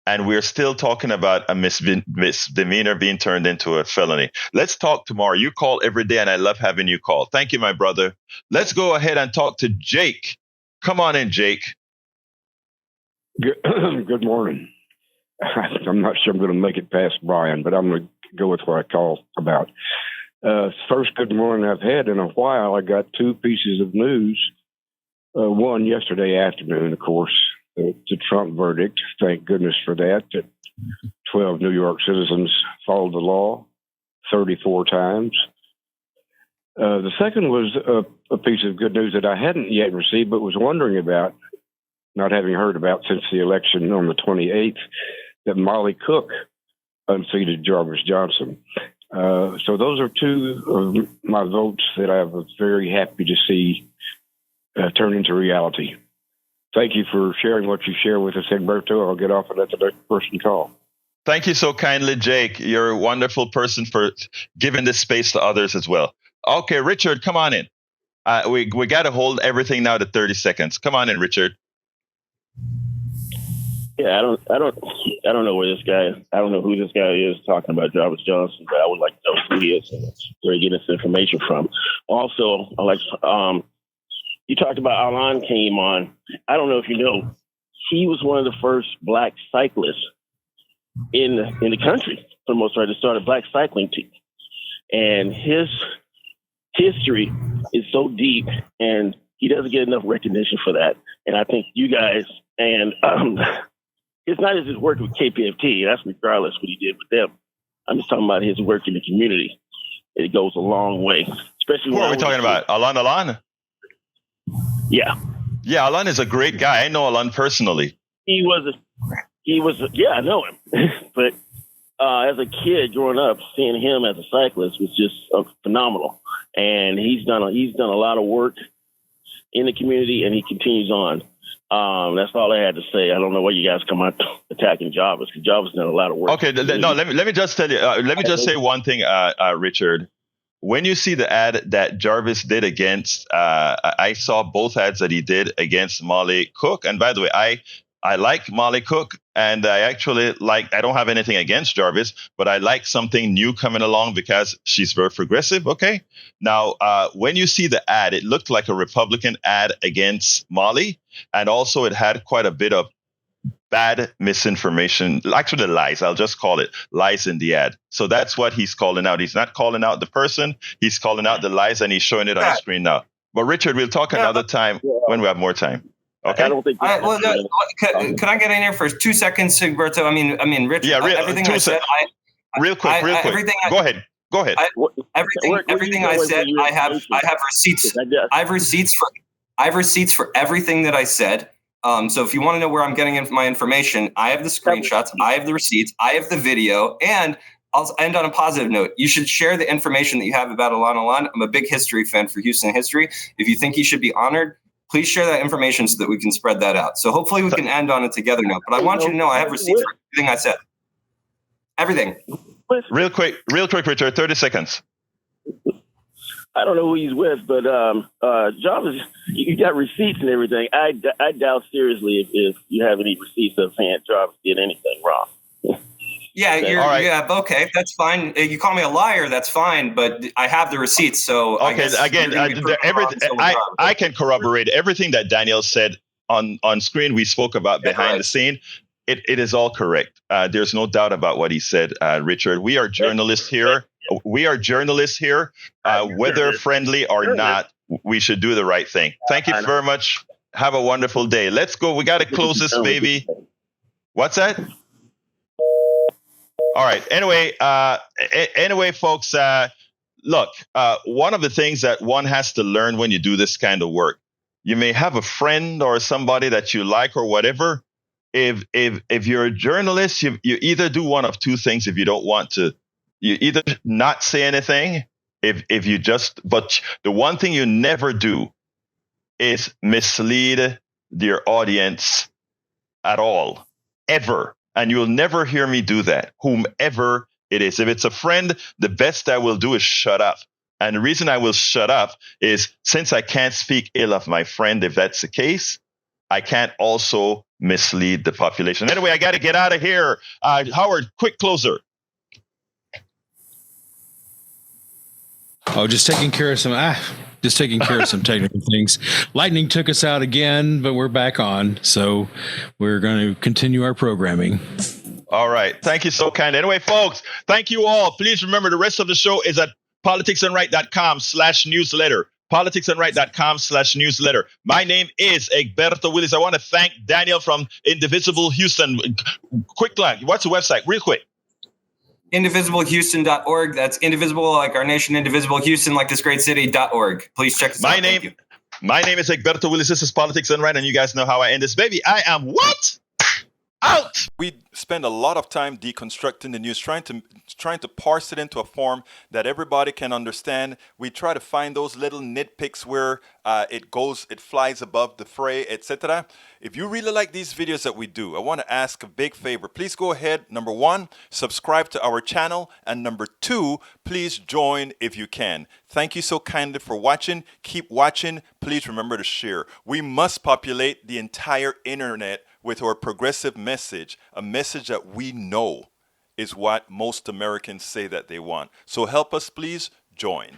And we're still talking about a misdemeanor being turned into a felony. Let's talk tomorrow. You call every day, and I love having you call. Thank you, my brother. Let's go ahead and talk to Jake. Come on in, Jake. Good morning. I'm not sure I'm going to make it past Brian, but I'm going to go with what I call about. First good morning I've had in a while. I got 2 pieces of news. One yesterday afternoon, of course. The Trump verdict, thank goodness for that. 12 New York citizens followed the law 34 times. The second was a piece of good news that I hadn't yet received, but was wondering about, not having heard about since the election on the 28th, that Molly Cook unseated Jarvis Johnson. So those are 2 of my votes that I was very happy to see turn into reality. Thank you for sharing what you share with us, Egberto. I'll get off and let the next person call. Thank you so kindly, Jake. You're a wonderful person for giving this space to others as well. Okay, Richard, come on in. We got to hold everything now to 30 seconds. Come on in, Richard. Yeah, I don't know where this guy. I don't know who this guy is talking about Jarvis Johnson, but I would like to know who he is and where he getting this information from. Also, I like you talked about Alan came on. I don't know if you know, he was one of the first black cyclists in the country for the most part to start a black cycling team, and his history is so deep, and he doesn't get enough recognition for that. And I think you guys and it's not his work with KPFT. That's regardless what he did with them. I'm just talking about his work in the community. It goes a long way, especially. Who are we talking about? Alan? Yeah. Yeah, Alan is a great guy. I know Alan personally. He was yeah, I know him. But as a kid growing up, seeing him as a cyclist was just phenomenal. And he's done a lot of work in the community, and he continues on. That's all I had to say. I don't know why you guys come out attacking Jarvis, because Jarvis done a lot of work. Okay, no, let me just tell you. Let me just say one thing, Richard. when you see the ad that Jarvis did against, I saw both ads that he did against Molly Cook. And by the way, I like Molly Cook, and I actually I don't have anything against Jarvis, but I like something new coming along because she's very progressive. Okay. Now, when you see the ad, it looked like a Republican ad against Molly. And also it had quite a bit of bad misinformation, actually lies. I'll just call it lies in the ad. So that's what he's calling out. He's not calling out the person. He's calling out the lies, and he's showing it on the screen now. But Richard, we'll talk another time when we have more time. Okay. I don't think. Can I get in here for 2 seconds, Egberto? I mean, Richard. Yeah, everything I said. Real quick. Go ahead. Everything I said. I have receipts. I have receipts for everything that I said. So if you want to know where I'm getting my information, I have the screenshots, I have the receipts, I have the video, and I'll end on a positive note. You should share the information that you have about Alon Alon. I'm a big history fan for Houston history. If you think he should be honored, please share that information so that we can spread that out. So hopefully we can end on a together note. But I want you to know I have receipts for everything I said. Everything. Real quick, Richard, 30 seconds. I don't know who he's with, but Jarvis, you got receipts and everything. I doubt seriously if you have any receipts of saying Jarvis did anything wrong. Yeah, okay, that's fine. You call me a liar, that's fine, but I have the receipts, so okay. I can corroborate everything that Daniel said on screen. We spoke about behind the scene. It is all correct. There's no doubt about what he said, Richard. We are journalists here. Whether friendly or not, we should do the right thing. Thank you very much. Have a wonderful day. Let's go. We got to close this baby. What's that? All right. Anyway, folks, look, one of the things that one has to learn when you do this kind of work, you may have a friend or somebody that you like or whatever. If you're a journalist, you either do one of two things. If you don't want to, you either not say anything. But the one thing you never do is mislead your audience at all, ever. And you'll never hear me do that, whomever it is. If it's a friend, the best I will do is shut up. And the reason I will shut up is since I can't speak ill of my friend, if that's the case, I can't also mislead the population. Anyway, I got to get out of here. Howard, quick closer. Oh, just taking care of some technical things. Lightning took us out again, but we're back on. So we're going to continue our programming. All right. Thank you so kind. Anyway, folks, thank you all. Please remember the rest of the show is at politicsandright.com/newsletter. politicsandright.com/newsletter. My name is Egberto Willies. I want to thank Daniel from Indivisible Houston. Quick line. What's the website? Real quick. IndivisiBleHouston.org. That's indivisible, like our nation, indivisible Houston, like this great city.org. Please check us out. My name is Egberto Willies. This is Politics and Right, and you guys know how I end this baby. I am what? Out. We spend a lot of time deconstructing the news, trying to parse it into a form that everybody can understand. We try to find those little nitpicks where it flies above the fray, etc. If you really like these videos that we do, I want to ask a big favor. Please go ahead. Number 1, subscribe to our channel. And number 2, please join if you can. Thank you so kindly for watching. Keep watching. Please remember to share. We must populate the entire internet with our progressive message, a message that we know is what most Americans say that they want. So help us, please join.